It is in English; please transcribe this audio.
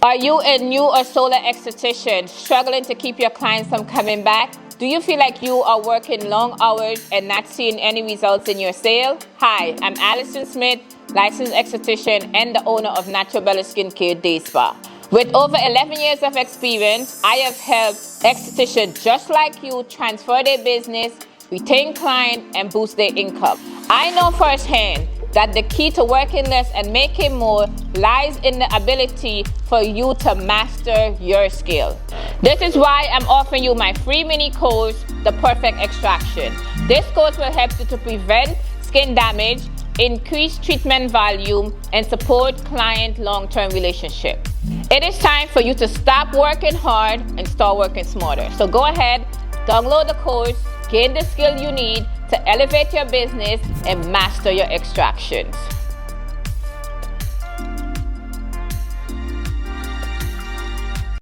Are you a new or solar esthetician struggling to keep your clients from coming back? Do you feel like you are working long hours and not seeing any results in your sale? Hi, I'm Allison Smith, licensed esthetician and the owner of Natrabella Skincare Day Spa. With over 11 years of experience, I have helped estheticians just like you transfer their business, retain clients, and boost their income. I know firsthand that the key to working less and making more lies in the ability for you to master your skill. This is why I'm offering you my free mini course, The Perfect Extraction. This course will help you to prevent skin damage, increase treatment volume, and support client long-term relationship. It is time for you to stop working hard and start working smarter. So go ahead, download the course, gain the skill you need to elevate your business and master your extractions.